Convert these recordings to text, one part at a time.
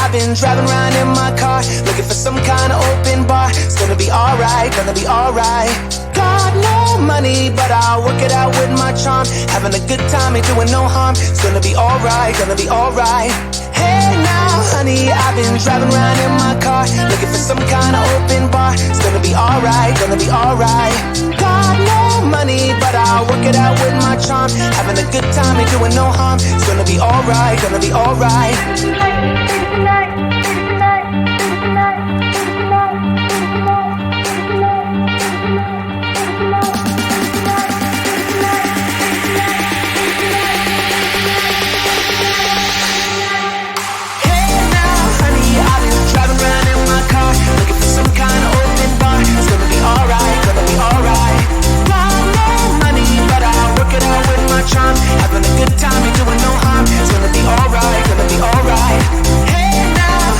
I've been driving around in my car, looking for some kind of open bar. It's gonna be alright, gonna be alright. Got no money, but I'll work it out with my charm. Having a good time, ain't doing no harm. It's gonna be alright, gonna be alright. Hey now, honey, I've been driving around in my car, looking for some kind of open bar. It's gonna be alright, gonna be alright. Got no money, but I'll work it out with my charm. Having a good time, ain't doing no harm. It's gonna be alright, gonna be alright. Looking for some kind of open bar. It's gonna be alright, gonna be alright. Got no money, but I'll work it out with my charm. Having a good time, ain't doing no harm. It's gonna be alright, gonna be alright. Hey now,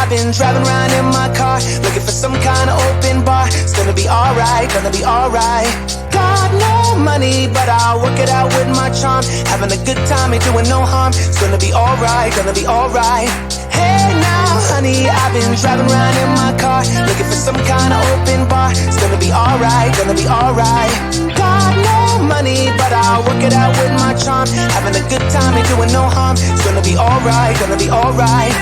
I've been driving around in my car, looking for some kind of open bar. It's gonna be alright, gonna be alright. Got no money, but I'll work it out with my charm. Having a good time, ain't doing no harm. It's gonna be alright, gonna be alright. Hey now, honey, I've been driving around in my car, looking for some kind of open bar. It's gonna be alright, gonna be alright. Got no money, but I'll work it out with my charm. Having a good time, ain't doing no harm. It's gonna be alright, gonna be alright.